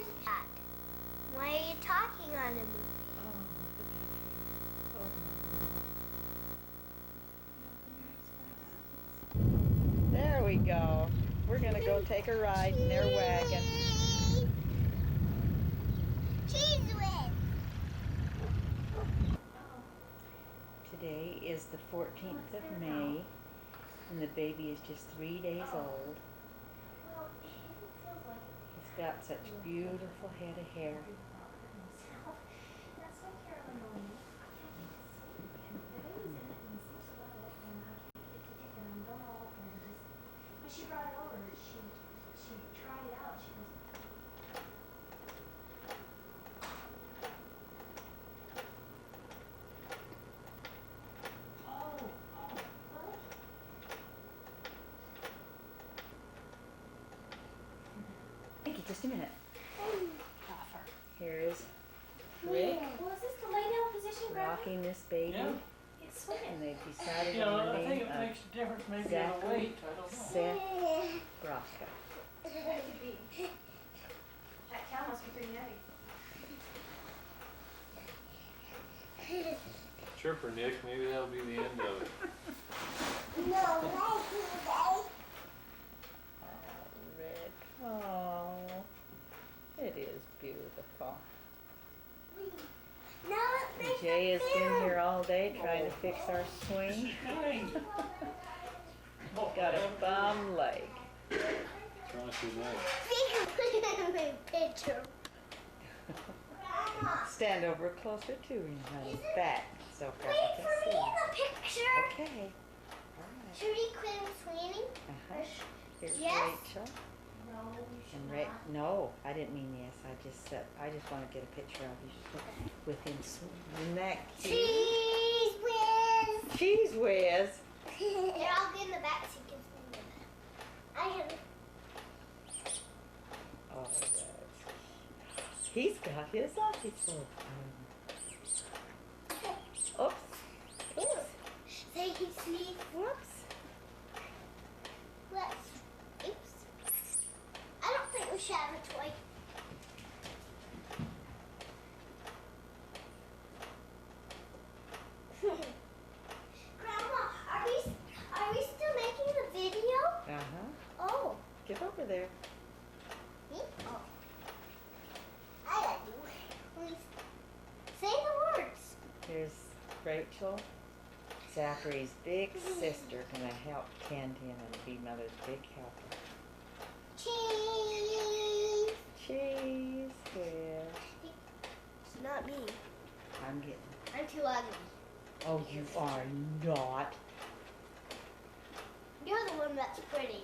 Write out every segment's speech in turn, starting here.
is that? Why are you talking on a movie? There we go. We're going to go take a ride in their wagon. Cheese whiz! Today is the 14th of May, and the baby is just 3 days old. He's got such beautiful head of hair. She brought it over. She tried it out. She goes, really? Nikki, just a minute. Offer. Here's Rick Well, is this the lay down position, Grandma? rocking this baby. Yeah. It's swimming. And they've decided You know, on the I think name it makes of a difference maybe in the Zachary weight. I don't know. Seth Bracha. That could be. That cow must be pretty heavy. Chirper, Nick. Maybe that'll be the end of it. Oh, Rick. Oh, it is beautiful. Jay has been here all day trying to fix our swing. Got a bum leg. What's wrong with your leg? Picture. Stand over closer to him, honey. Back, so Grandma Wait for can me see. in the picture. Okay. All right. Should we quit swinging? Uh-huh. Here's Yes. Rachel. No, you should And not. no, I didn't mean yes. I just said I just want to get a picture of you with him swinging that cute. Cheese whiz. Cheese whiz. Here, I'll get in the back so you can swing in the back. I have. Oh, that's, he's got his up. He's so fun. Oops. Oops. Say he sleep. Whoops. Let's. Oops. I don't think we should have a toy. Grandma, are we still making the video? Uh-huh. Oh. Get over there. Me? Oh. I gotta do it. Please. Say the words. Here's Rachel. Zachary's big sister gonna help tend him and be Mother's big helper. Cheese. Cheese whiz. It's not me. I'm getting. I'm too ugly. Oh, you are not. You're the one that's pretty.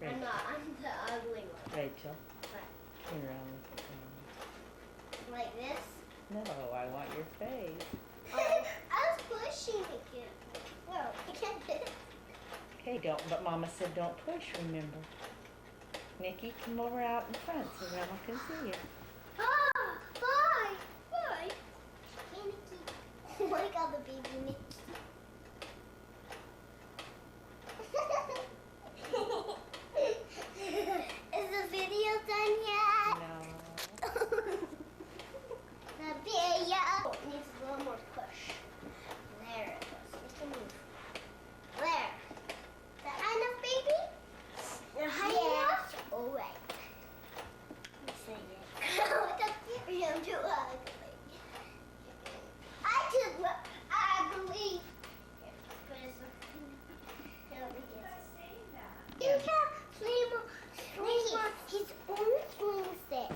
Rachel. I'm not. I'm the ugly one. Rachel. What? Turn around with the camera. Like this? No, I want your face. Oh, I was pushing again. Well, I can't do it. Okay, don't. But Mama said don't push. Remember. Nikki, come over out in front so Grandma can see you. Ah, bye. Bye. Hey, Nikki. Oh my God, the baby Nikki. Is the video done yet? No. The video needs a little more push. There it goes. We can move. There. Is that high enough, baby? They're high enough? All right. Let's see it. I'm too ugly. I believe. You can't swing his own swing set.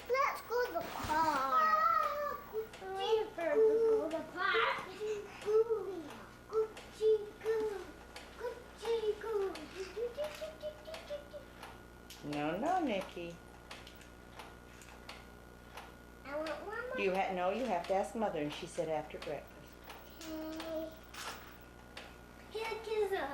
Let's go to the park. Let's go to the park. No, Nikki. I want one more. You have to ask Mother, and she said after breakfast. Okay. Here is a.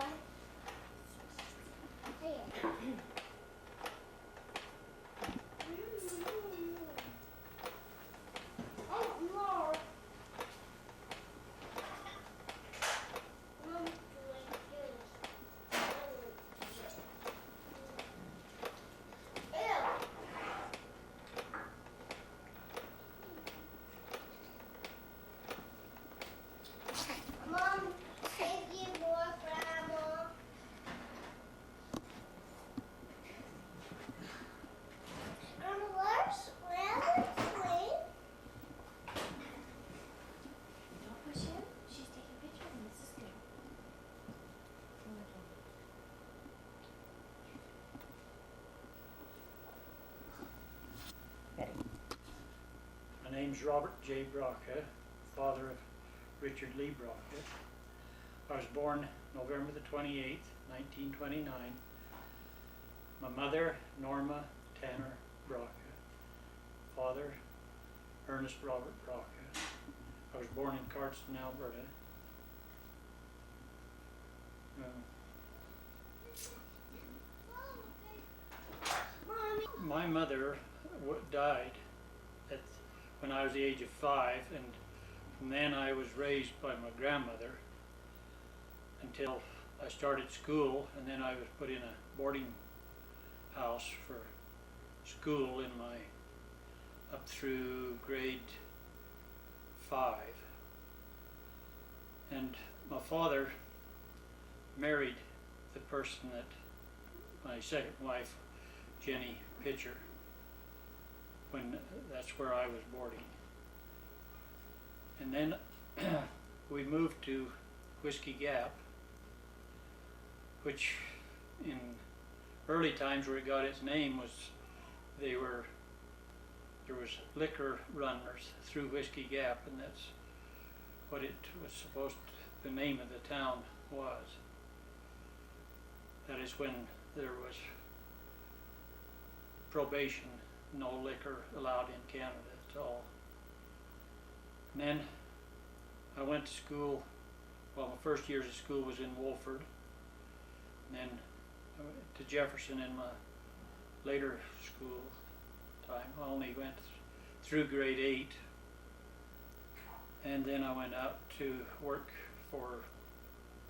Oh no. name's Robert J. Bracha, father of Richard Lee Bracha. I was born November the 28th, 1929. My mother, Norma Tanner Bracha. Father, Ernest Robert Bracha. I was born in Cardston, Alberta. My mother died when I was the age of 5, and from then I was raised by my grandmother until I started school, and then I was put in a boarding house for school in up through grade 5. And my father married the person that my second wife, Jenny Pitcher, when that's where I was boarding. And then we moved to Whiskey Gap, which in early times where it got its name was there was liquor runners through Whiskey Gap, and that's what it was supposed to, the name of the town was. That is when there was prohibition, no liquor allowed in Canada at all. And then I went to school, well, my first years of school was in Wolford, and then I went to Jefferson in my later school time. I only went through grade 8, and then I went out to work for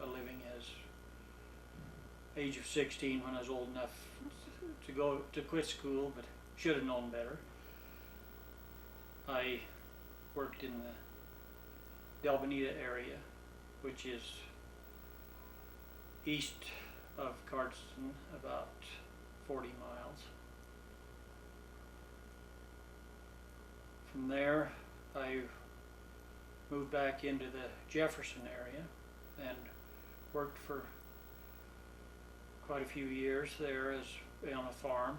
a living as age of 16 when I was old enough to quit school, but should have known better. I worked in the Delbanita area, which is east of Cardston, about 40 miles. From there, I moved back into the Jefferson area and worked for quite a few years there on a farm.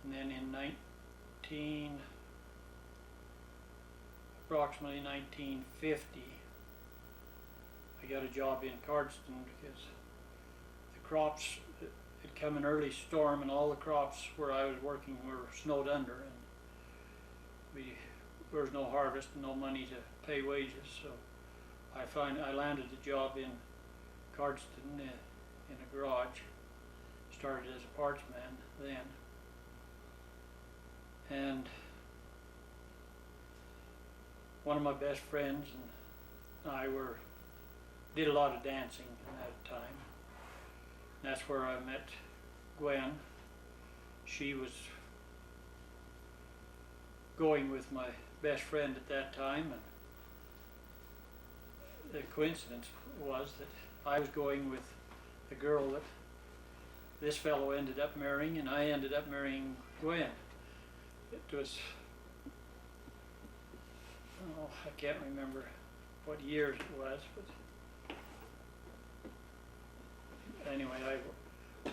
And then in approximately 1950, I got a job in Cardston because the crops, had come an early storm and all the crops where I was working were snowed under, and there was no harvest and no money to pay wages, so I landed a job in Cardston in a garage. Started as a parts man then, and one of my best friends and I did a lot of dancing at that time. And that's where I met Gwen. She was going with my best friend at that time, and the coincidence was that I was going with the girl that this fellow ended up marrying, and I ended up marrying Gwen. It was, I can't remember what years it was, but anyway,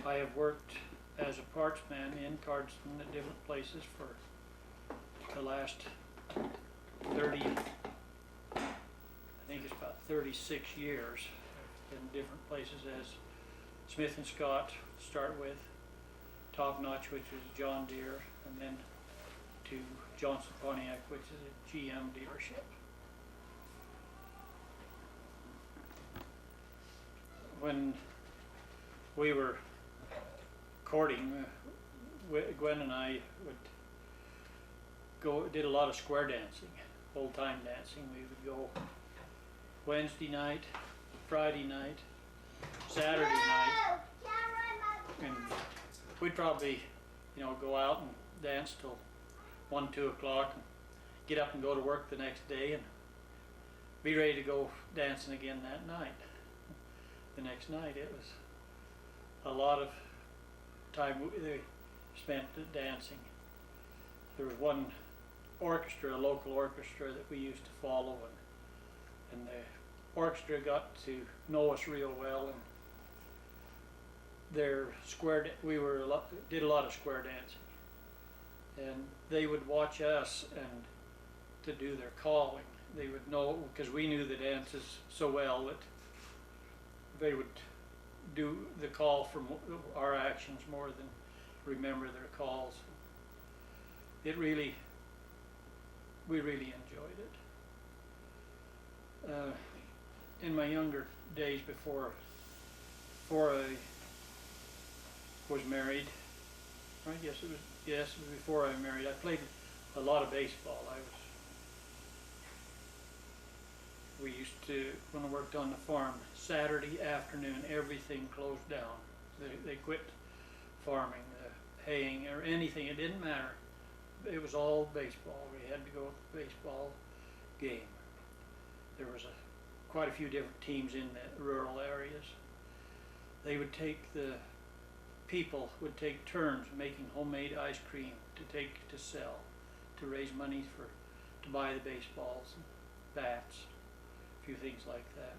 I have worked as a parts man in Cardston at different places for the last 30, I think it's about 36 years in different places as Smith & Scott to start with, Top Notch, which is John Deere, and then to Johnson Pontiac, which is a GM dealership. When we were courting, Gwen and I did a lot of square dancing, old time dancing. We would go Wednesday night, Friday night, Saturday night, and we'd probably, go out and dance till 1, 2 o'clock, and get up and go to work the next day and be ready to go dancing again that night. The next night, it was a lot of time they spent dancing. There was one orchestra, a local orchestra that we used to follow, and the orchestra got to know us real well, and we did a lot of square dancing, and they would watch us and to do their calling. They would know, because we knew the dances so well, that they would do the call from our actions more than remember their calls. We really enjoyed it. In my younger days before I was married, I guess it was before I married, I played a lot of baseball. We used to, when I worked on the farm, Saturday afternoon, everything closed down. They quit farming, haying, or anything. It didn't matter. It was all baseball. We had to go to the baseball game. There was quite a few different teams in the rural areas. They would people would take turns making homemade ice cream to sell, to raise money to buy the baseballs and bats, a few things like that.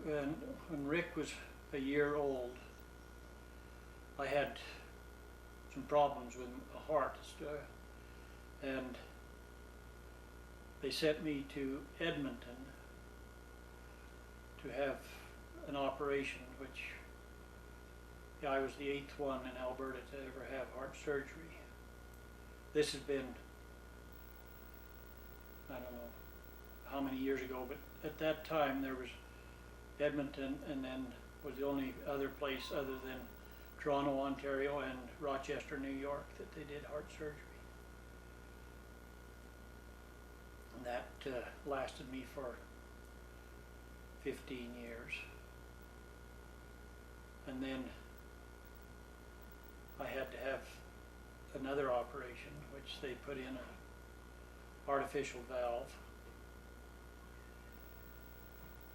And when Rick was a year old, I had some problems with a heart, and they sent me to Edmonton to have an operation, which I was the 8th one in Alberta to ever have heart surgery. This has been, I don't know how many years ago, but at that time there was Edmonton, and then was the only other place other than Toronto, Ontario, and Rochester, New York, that they did heart surgery. And that lasted me for 15 years. And then I had to have another operation, which they put in an artificial valve.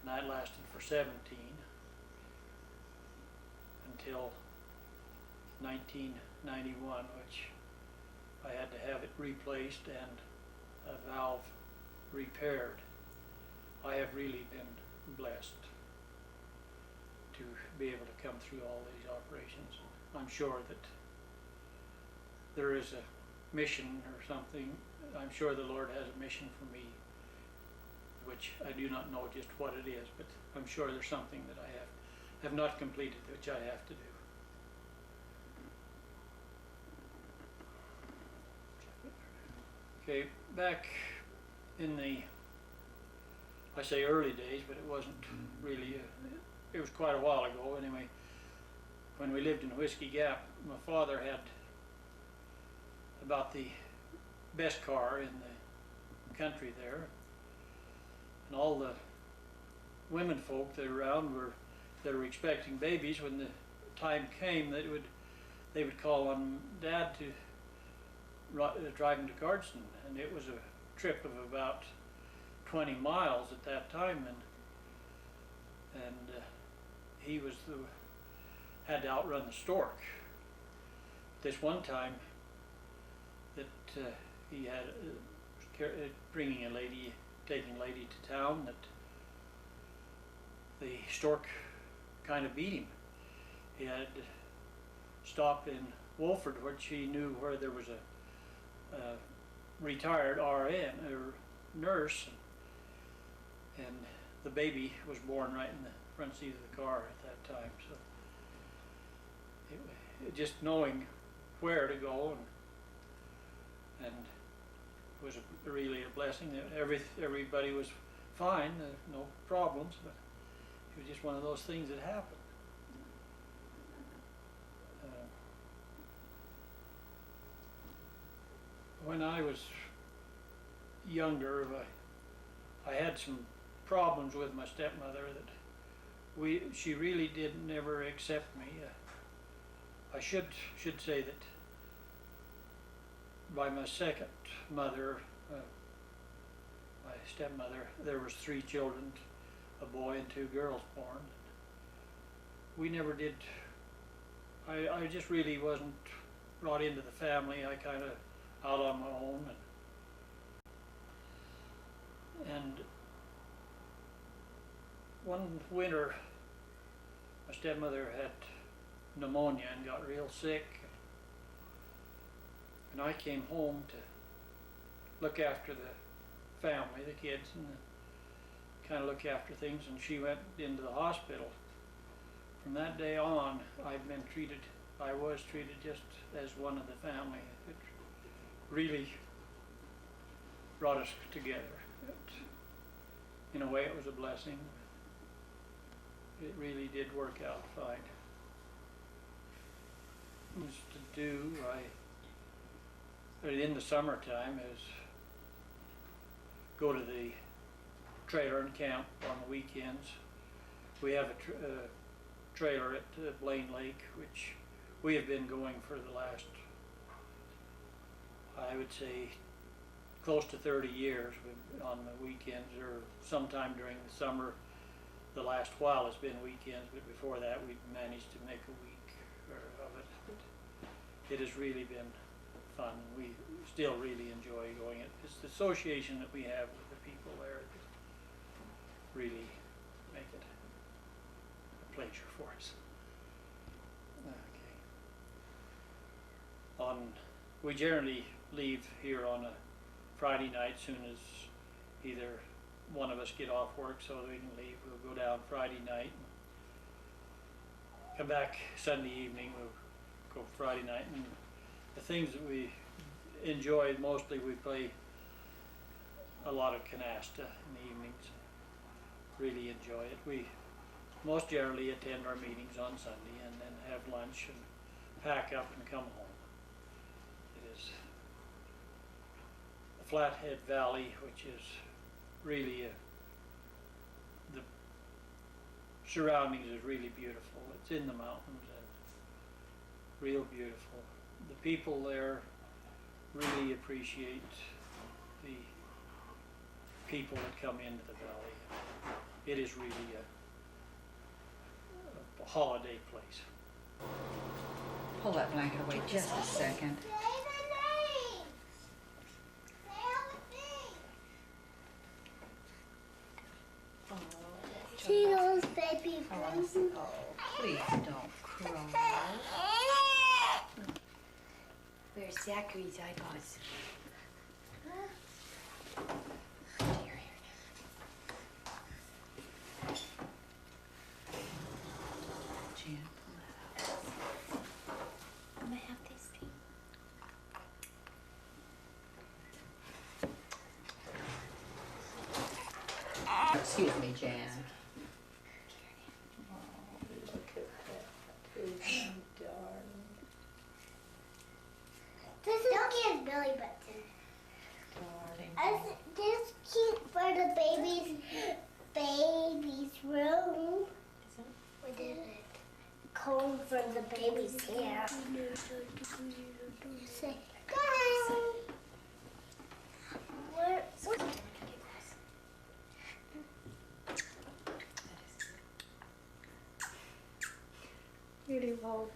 And that lasted for 17 until 1991, which I had to have it replaced and a valve repaired. I have really been blessed to be able to come through all these operations. I'm sure that there is a mission or something. I'm sure the Lord has a mission for me, which I do not know just what it is, but I'm sure there's something that I have not completed, which I have to do. Okay, back in the, I say early days, but it wasn't really, it was quite a while ago anyway. When we lived in Whiskey Gap, my father had about the best car in the country there. And all the women folk that were around that were expecting babies, when the time came, they would call on Dad to drive them to Garston, and it was a trip of about 20 miles at that time, and he was had to outrun the stork. This one time that he had taking a lady to town, that the stork kind of beat him. He had stopped in Wolford, which he knew where there was a retired RN or nurse, and the baby was born right in the front seat of the car at that time. So just knowing where to go and was really a blessing. Everybody was fine, no problems, but it was just one of those things that happened. When I was younger, I had some problems with my stepmother that she really did never accept me. I should say that by my second mother, my stepmother, there was 3 children, a boy and 2 girls born. We never did, I just really wasn't brought into the family. I kind of out on my own, and one winter My stepmother had pneumonia and got real sick. And I came home to look after the family, the kids, and kind of look after things, and she went into the hospital. From that day on, I was treated just as one of the family. It really brought us together. In a way, it was a blessing. It really did work out fine. Was to do, in the summertime, is go to the trailer and camp on the weekends. We have a trailer at Blaine Lake, which we have been going for the last, I would say, close to 30 years on the weekends, or sometime during the summer. The last while has been weekends, but before that we've managed to make a week of it. But it has really been fun. We still really enjoy going. It's the association that we have with the people there that really make it a pleasure for us. Okay. We generally leave here on a Friday night, soon as either one of us get off work so that we can leave. We'll go down Friday night, and come back Sunday evening. We'll go Friday night, and the things that we enjoy mostly, we play a lot of canasta in the evenings. Really enjoy it. We most generally attend our meetings on Sunday and then have lunch and pack up and come home. It is the Flathead Valley, which is really the surroundings is really beautiful. It's in the mountains and real beautiful. The people there really appreciate the people that come into the valley. It is really a holiday place. Pull that blanket away just a second. Say the name. Say all the things. See those baby friends? Oh, please don't cry. Where's Zachary's eyeballs? Jan, I'm gonna have this thing. excuse me, Jan. This is his belly button. This is cute for the baby's room. We did it. Comb for the baby's hair. Say, go. Where? Really well.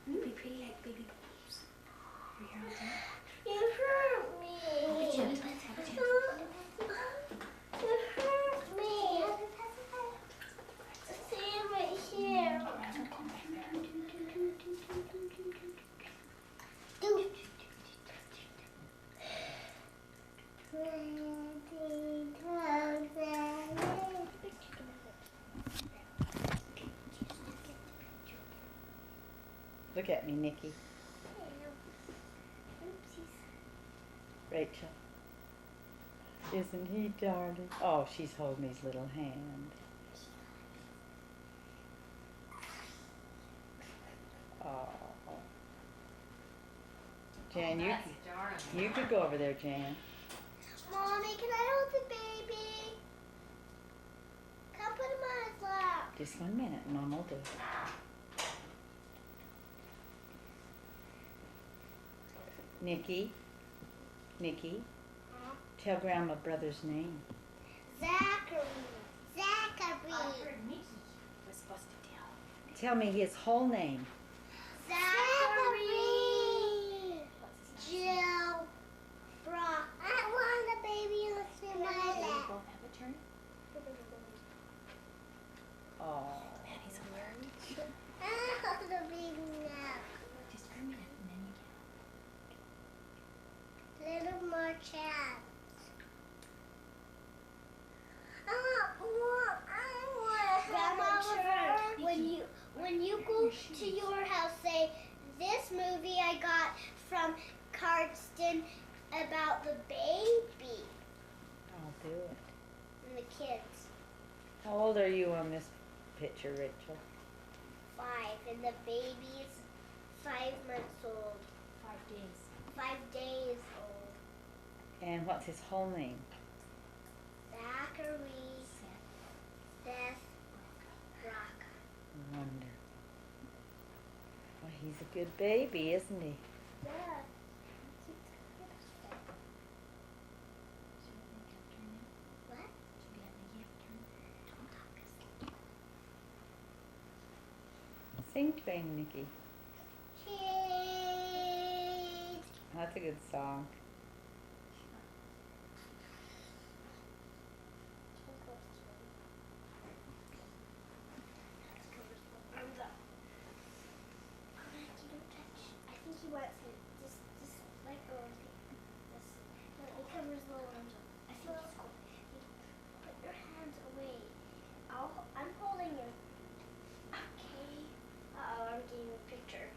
Be pretty like baby boops. Your hair all done? You hurt me. Have a chance. You hurt me. See right here. Look at me, Nikki. Rachel. Isn't he darling? Oh, she's holding his little hand. Oh. Jan, you could go over there, Jan. Mommy, can I hold the baby? Come put him on his lap. Just 1 minute, and Mom will do it. Nikki, tell Grandma brother's name. Zachary. Was supposed to tell. Tell me his whole name. Zachary. Jill. to your house, say, this movie I got from Cardston about the baby I'll do it. and the kids. How old are you on this picture, Rachel? 5, and the baby's 5 months old. 5 days. 5 days old. And what's his whole name? Zachary, Seth, Bracha. Wonderful. Well, he's a good baby, isn't he? Yeah. What? Sing to him, Nikki. Kids. That's a good song. I think he wants to just let go of it. It covers the arms up. I think it's cool. Put your hands away. I'm holding you. Okay. Uh-oh, I'm getting a picture.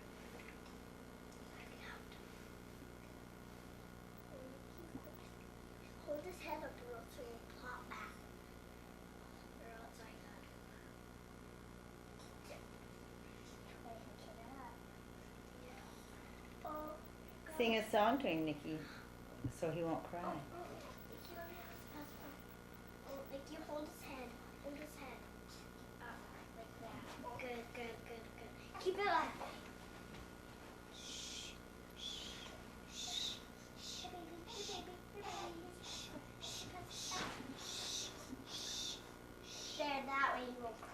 Back it out. Hold his head up a little so he'll plop back. Or else I got it. Oh, Sing a song to him, Nikki, so he won't cry. Like you hold his head. Hold his head. Like that. Good, good, good, good. Keep it up. Shh. Shh. Shh. Shh. Baby, baby, baby. Shh. Shh. Shh. Shh. There, that way you won't cry.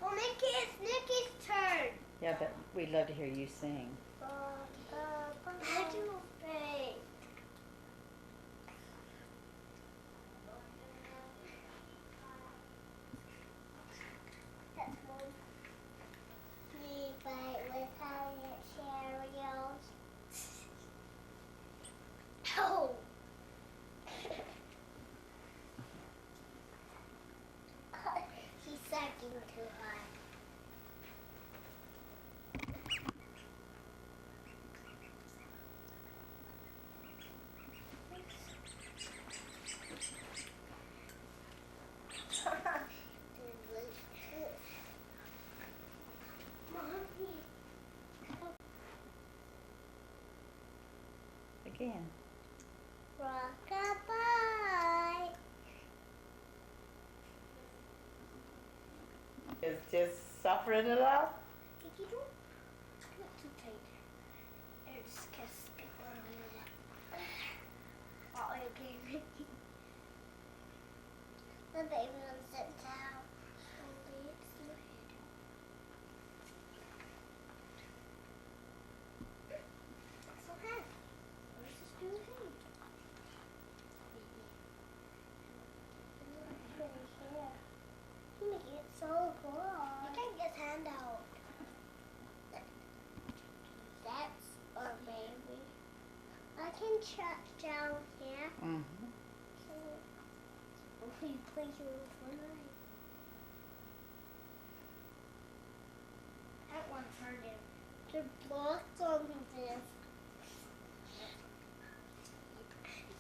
Well, it's Nikki's turn. Yeah, but we'd love to hear you sing. I do think. That's one. Me fight with Harriet Cheerios. Oh! He's sucking too hard. Again. Rock-a-bye. It's just suffering it up. If you don't do it too tight, it's just get one on your lap. Oh, okay. The baby will sit down. Only it's the head. So head. Let's just do the head. You make it so cool. You can get his hand out. That's our baby. I can check down here. Mm-hmm. We play with one eye. That one hurt him. The block's on this.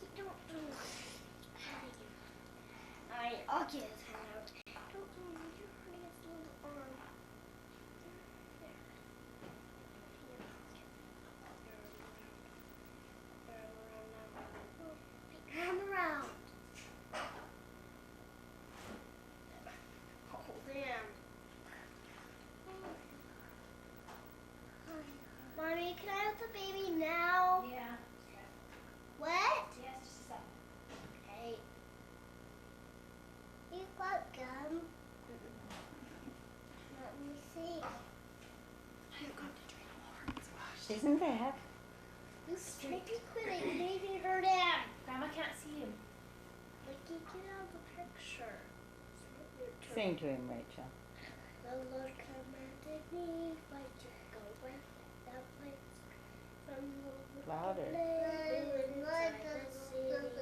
You don't do I'll get his hand out. Don't do it. You're hurting his little arm. Arm around. Hold him. Mommy, can I have the baby now? Yeah. What? Yes, just a second. Okay. You got gum? Let me see. Isn't that? You maybe quit it. You maybe hurt him. Grandma can't see him. Like you get out of the picture. Sing to him, Rachel. The Lord commanded me like to go with that place from the Louder. inside the city gate.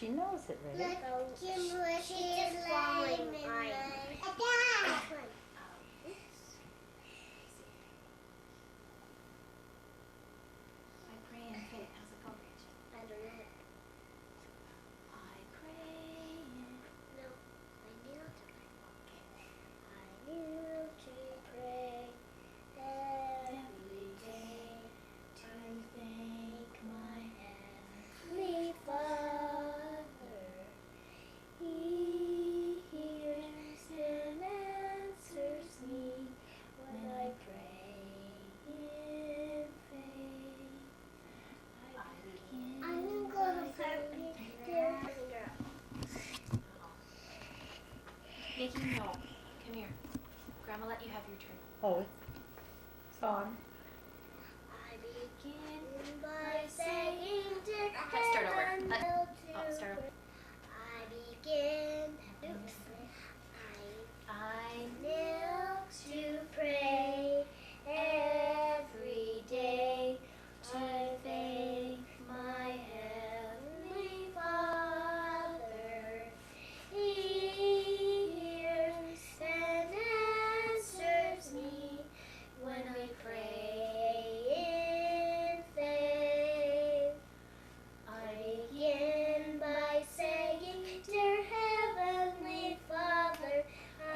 She knows it, Look, right? Kim, she's just following mine. I pray in faith. How's it go, Rachel? I don't know. I pray in... No, I kneel to pray. I kneel to pray every day to thank my Heavenly Father. He hears and answers me when I pray in faith. I begin. I'm gonna Nikki, no. Come here. Grandma let you have your turn. Oh, it's on. I begin by saying to Okay, start over. heaven, Start over. I begin. Oops. I kneel to pray every day to thank my Heavenly Father. He hears and answers me when I pray in faith. I begin by saying, Dear Heavenly Father,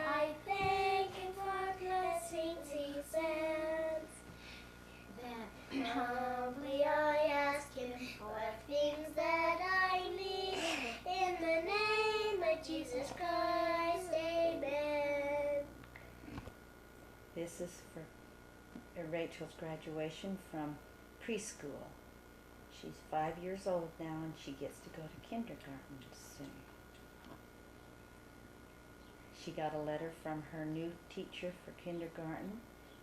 I thank Him for blessings He sends. Then humbly I ask Him for things that I need. In the name of Jesus Christ, amen. This is for Rachel's graduation from preschool. She's 5 years old now and she gets to go to kindergarten soon. She got a letter from her new teacher for kindergarten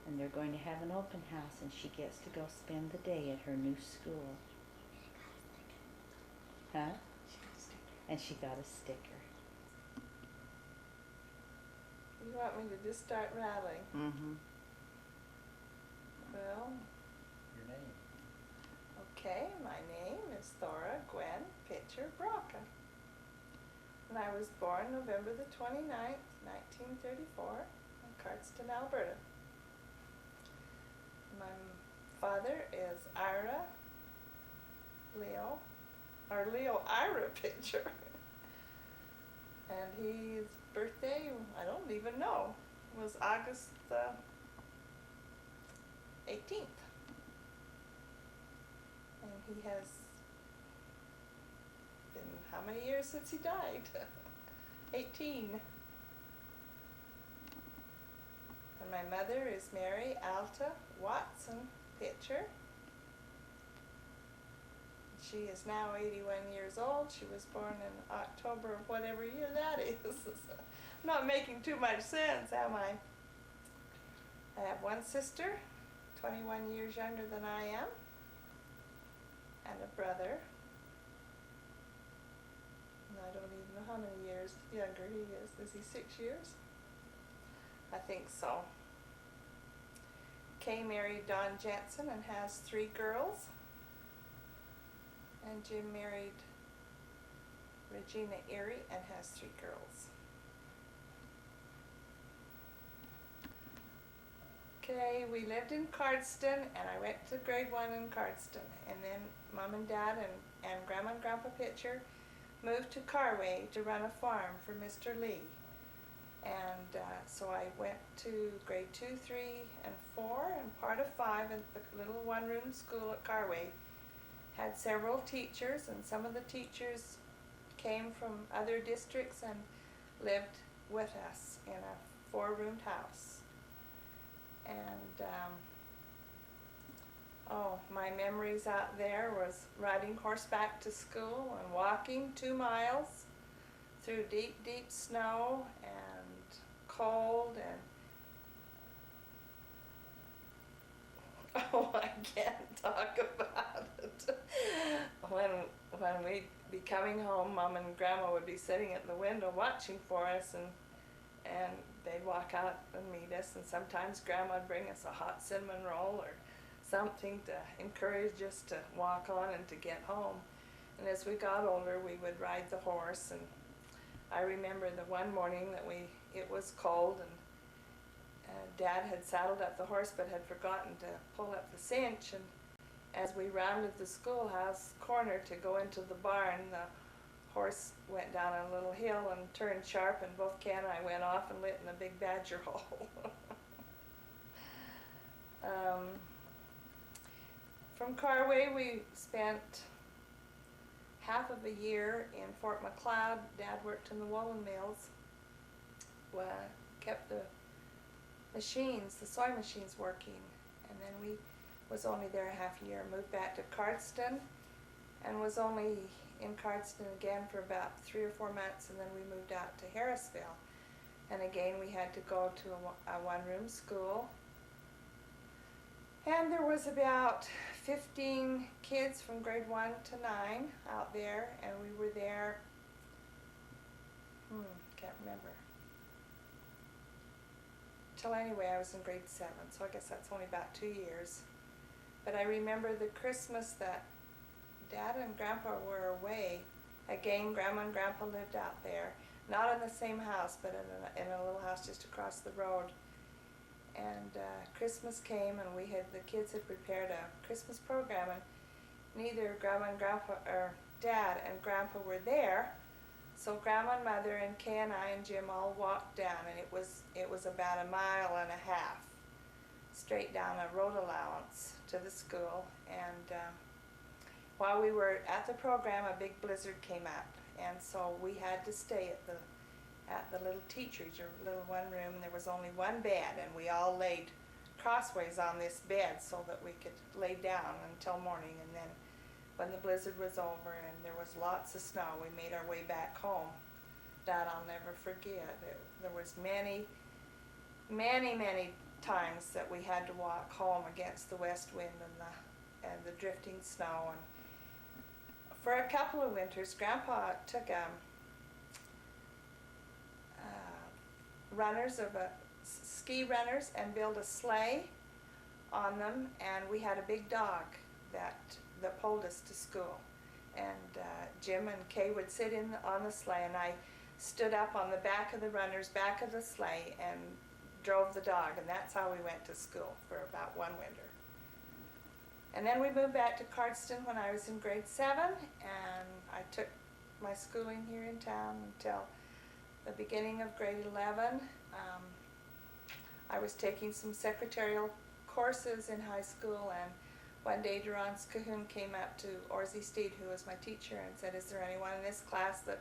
and they're going to have an open house and she gets to go spend the day at her new school. Huh? And she got a sticker. You want me to just start rattling? Mm-hmm. Well, Your name? okay, my name is Thora Gwen Pitcher Bracha. And I was born November the 29th, 1934 in Cardston, Alberta. My father is Leo Ira Pitcher. And his birthday, I don't even know, was August the 18th. And he has been how many years since he died? 18. And my mother is Mary Alta Watson Pitcher. She is now 81 years old. She was born in October of whatever year that is. I'm not making too much sense, am I? I have one sister, 21 years younger than I am, and a brother. And I don't even know how many years younger he is. Is he 6 years? I think so. Kay married Don Jensen and has 3 girls. And Jim married Regina Erie and has 3 girls. Okay, we lived in Cardston and I went to grade 1 in Cardston. And then Mom and Dad and Grandma and Grandpa Pitcher moved to Carway to run a farm for Mr. Lee. And so I went to grade 2, 3, and 4 and part of 5 at the little one-room school at Carway. Had several teachers, and some of the teachers came from other districts and lived with us in a 4-roomed house. And my memories out there was riding horseback to school and walking 2 miles through deep, deep snow and cold and I can't talk about it. When we'd be coming home, Mom and Grandma would be sitting at the window watching for us, and they'd walk out and meet us, and sometimes Grandma would bring us a hot cinnamon roll or something to encourage us to walk on and to get home. And as we got older, we would ride the horse. And I remember the one morning that it was cold, and Dad had saddled up the horse but had forgotten to pull up the cinch. And as we rounded the schoolhouse corner to go into the barn, the horse went down a little hill and turned sharp, and both Ken and I went off and lit in a big badger hole. From Carway, we spent half of a year in Fort McLeod. Dad worked in the woolen mills, kept the machines, the soy machines working, and then we was only there a half year. Moved back to Cardston, and was only in Cardston again for about 3 or 4 months, and then we moved out to Harrisville. And again, we had to go to a one-room school. And there was about 15 kids from grade 1 to 9 out there, and we were there, can't remember. Till anyway, I was in grade 7, so I guess that's only about 2 years. But I remember the Christmas that Dad and Grandpa were away. Again, Grandma and Grandpa lived out there. Not in the same house, but in a little house just across the road. And Christmas came, and the kids had prepared a Christmas program, and neither Grandma and Grandpa, or Dad and Grandpa were there. So Grandma and Mother and Kay and I and Jim all walked down, and it was about 1.5 miles straight down a road allowance to the school. And while we were at the program, a big blizzard came up, and so we had to stay at the little teacher's, your little one room. There was only one bed, and we all laid crossways on this bed so that we could lay down until morning. And then when the blizzard was over and there was lots of snow, we made our way back home. That I'll never forget. There was many times that we had to walk home against the west wind and the drifting snow. And for a couple of winters, Grandpa took ski runners and built a sleigh on them, and we had a big dog that pulled us to school. And Jim and Kay would sit on the sleigh, and I stood up on the back of the runners, back of the sleigh, and drove the dog, and that's how we went to school for about one winter. And then we moved back to Cardston when I was in grade 7, and I took my schooling here in town until the beginning of grade 11. I was taking some secretarial courses in high school, and one day Durance Cahoon came up to Orzie Steed, who was my teacher, and said, "Is there anyone in this class that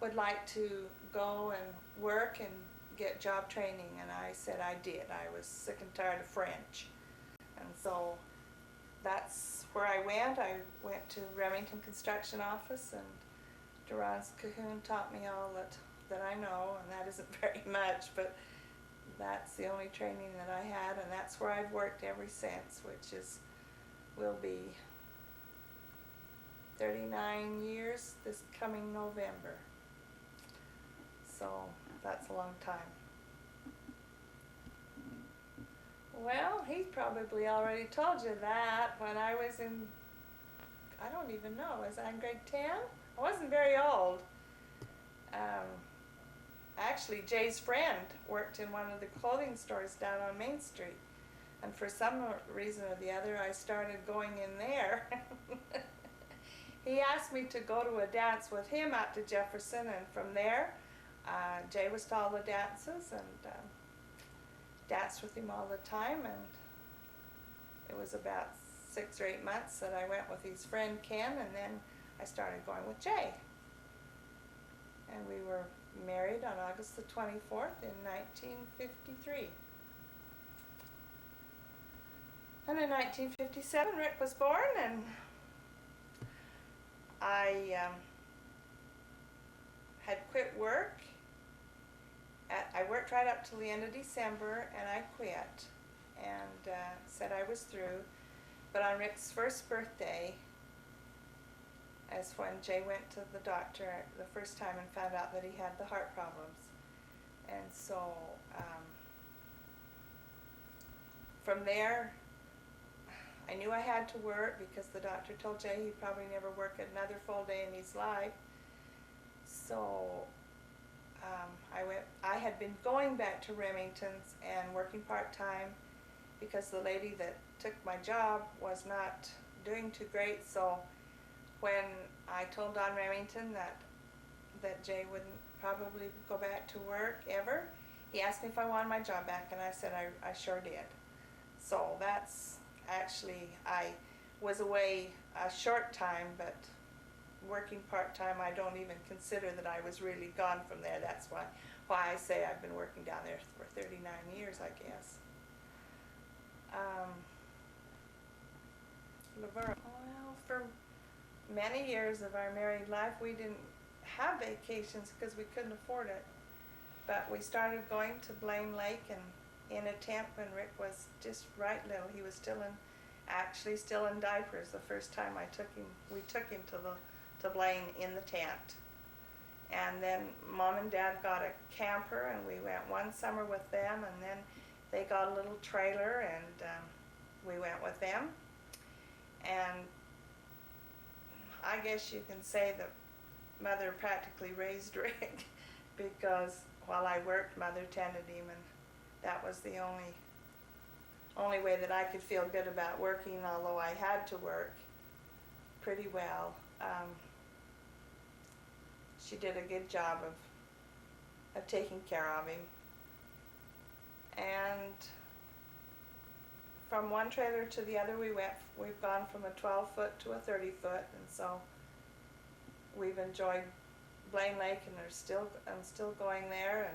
would like to go and work and get job training?" And I said I did. I was sick and tired of French. And so that's where I went. I went to Remington Construction Office, and Durance Cahoon taught me all that I know, and that isn't very much, but that's the only training that I had, and that's where I've worked ever since, which will be 39 years this coming November. So that's a long time. Well, he's probably already told you that when I was in, I don't even know, was I in grade 10? I wasn't very old. Actually, Jay's friend worked in one of the clothing stores down on Main Street, and for some reason or the other, I started going in there. He asked me to go to a dance with him out to Jefferson, and from there, Jay was to all the dances, and danced with him all the time. And it was about 6 or 8 months that I went with his friend Ken, and then I started going with Jay. And we were married on August the 24th in 1953. And in 1957, Rick was born, and I had quit work. I worked right up till the end of December, and I quit and said I was through. But on Rick's first birthday, as when Jay went to the doctor the first time and found out that he had the heart problems. And so from there, I knew I had to work because the doctor told Jay he'd probably never work another full day in his life. So I had been going back to Remington's and working part-time because the lady that took my job was not doing too great. So when I told Don Remington that Jay wouldn't probably go back to work ever, he asked me if I wanted my job back, and I said I sure did. So that's actually, I was away a short time, but working part-time, I don't even consider that I was really gone from there. That's why I say I've been working down there for 39 years, I guess. Laverne, well, for many years of our married life, we didn't have vacations because we couldn't afford it. But we started going to Blaine Lake and in a tent when Rick was just right little. He was actually still in diapers the first time we took him to Blaine in the tent. And then Mom and Dad got a camper and we went one summer with them, and then they got a little trailer and we went with them. And I guess you can say that Mother practically raised Rick because while I worked, Mother tended him, and that was the only way that I could feel good about working, although I had to work pretty well. She did a good job of taking care of him. And from one trailer to the other we've gone from a 12-foot to a 30-foot, and so we've enjoyed Blaine Lake, and I'm still going there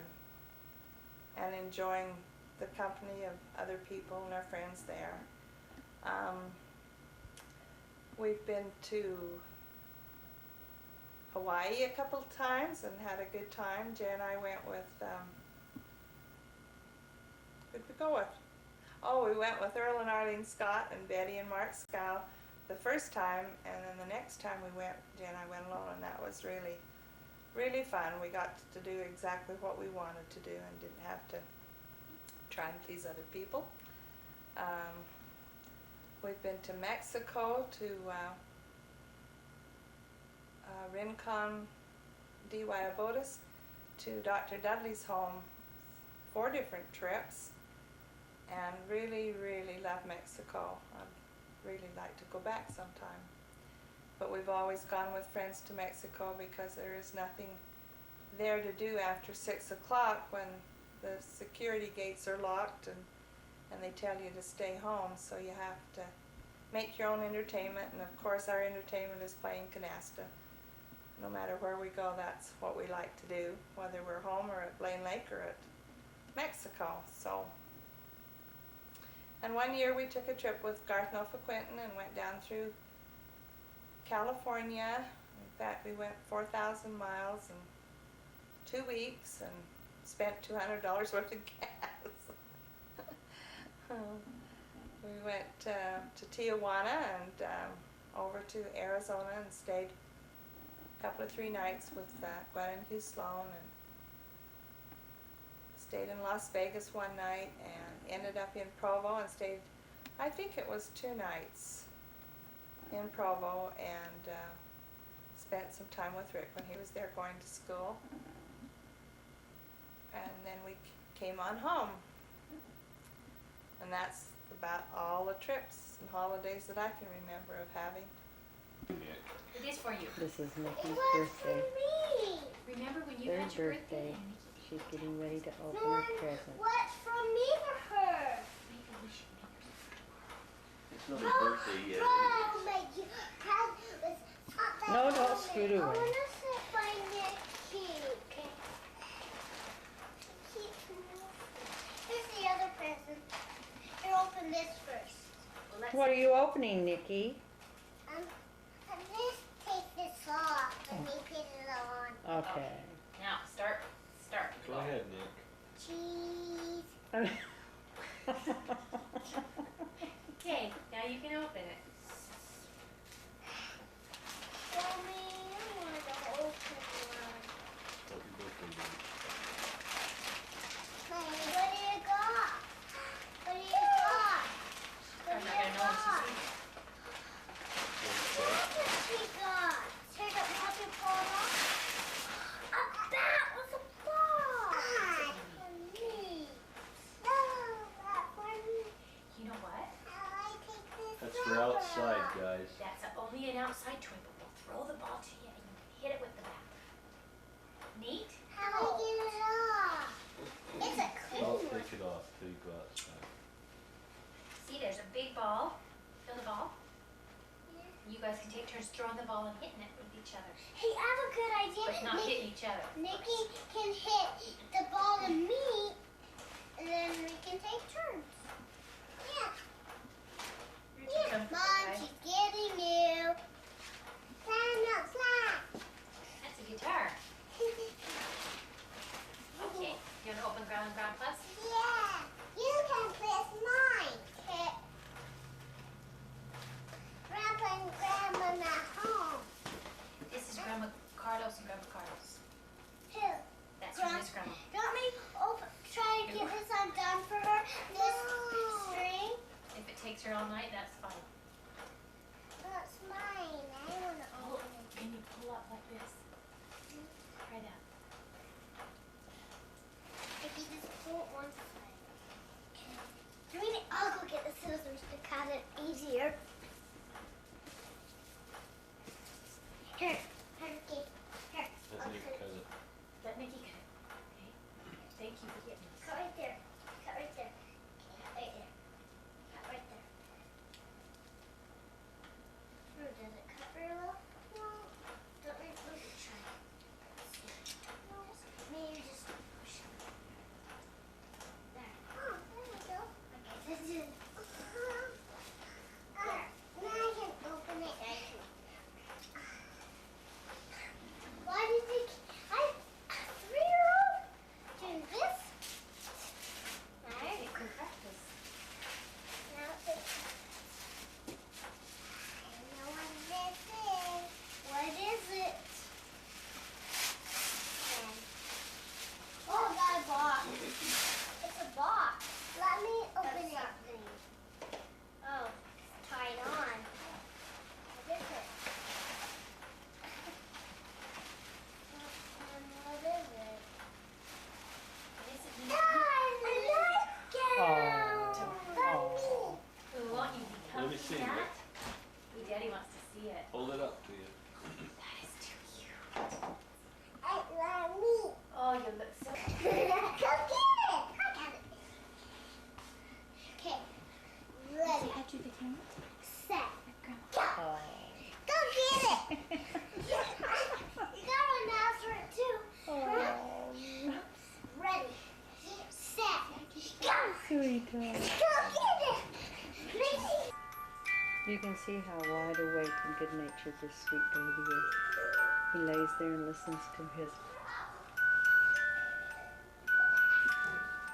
and enjoying the company of other people and our friends there. We've been to Hawaii a couple times and had a good time. Jay and I went with, who'd we go with? Oh, we went with Earl and Arlene Scott and Betty and Mark Scow the first time, and then the next time Jay and I went alone, and that was really, really fun. We got to do exactly what we wanted to do and didn't have to try and please other people. We've been to Mexico, to Rincon de Guayabotas, to Dr. Dudley's home 4 different trips, and really, really love Mexico. I'd really like to go back sometime. But we've always gone with friends to Mexico because there is nothing there to do after 6 o'clock when the security gates are locked and they tell you to stay home, so you have to make your own entertainment, and of course our entertainment is playing canasta. No matter where we go, that's what we like to do, whether we're home or at Blaine Lake or at Mexico. So, and one year we took a trip with Garth Nofa Quinton and went down through California. In fact, we went 4,000 miles in 2 weeks and spent $200 worth of gas. We went to Tijuana and over to Arizona and stayed a couple of 3 nights with Gwen and Hugh Sloan, and stayed in Las Vegas one night and ended up in Provo and stayed, I think it was 2 nights in Provo, and spent some time with Rick when he was there going to school. And then we came on home. And that's about all the trips and holidays that I can remember of having. It is for you. This is It Nikki's was for birthday. me. Remember when you Third had your birthday. Nikki? She's getting ready to open Mom, her present. what's from me for her? Make a wish. It's not his birthday yet. Oh, my God. No, don't scoot I away. want to sit by Nikki. Okay. Here's the other present. Here, open this first. Well, let's What are you opening, Nikki? And this, take this off and me put it on. Okay. now start. Go ahead, Nick. Cheese. Okay, now you can open it. Mommy, I want to open one. Happy birthday, Nick. Mommy, what do you got? What do you got? What I'm do not gonna you know what got? she's eating. outside, guys. That's only an outside toy, but we'll throw the ball to you and you can hit it with the bat. Neat? How do I get it off? It's a Don't clean one. take it off till you go outside. See, there's a big ball. Feel the ball? You guys can take turns throwing the ball and hitting it with each other. Hey, I have a good idea. But not hitting each other. Nikki can hit the ball to me, and then we can take turns. Yeah. You're too comfortable, Mom, guys. she's getting you. Stand up, slap. That's a guitar. Okay, you want to open Ground and Ground Plus? Yeah, you can press mine. Okay. Grandpa and Grandma not home. This is Grandma Carlos and Grandma Carlos. Who? That's from Miss Grandma. Do you want me to try to get this undone for her? This string? If it takes her all night, that's fine. That's mine. I want to Oh, open it. can you pull up like this? Try that. If you just pull it one side. Okay. I'll go get the scissors to cut it easier. Here. Here. Here. Let me cut it. Let Nikki cut it. Okay. Thank you for getting this. Cut right there. Cut right there. Okay, right there. Cut right there. Does it cut very well? No. Don't make me try. No. Maybe just push it. There. Oh, there we go. Okay, this is. There. Now I can open it. Why did they? I 3-year-old do this? Alright, you can practice. Now it's. I know what this is. What is it? Oh, I got a box. It's a box. Let me open it. Oh, it's tied on. What is it? What is it? What is it? Oh. We want you to Let come me see see that. it. Your daddy wants to see it. Hold it up to you. That is too cute. Me. Oh, you look so Go get it. I got it. Okay. Ready. Set. Go. Oh. Go get it. You got an ass for it too. Oh. Ready. Set. Go. Sweetheart. Go get it. Ready. You can see how wide awake and good natured this sweet baby is. He lays there and listens to his.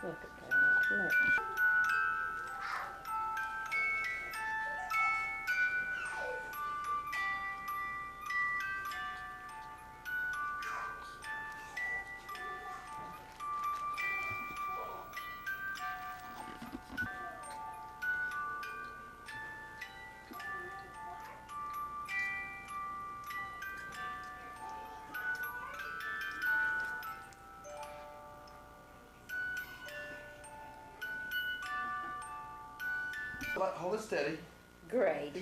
Look at that. Look. Hold it steady. Great.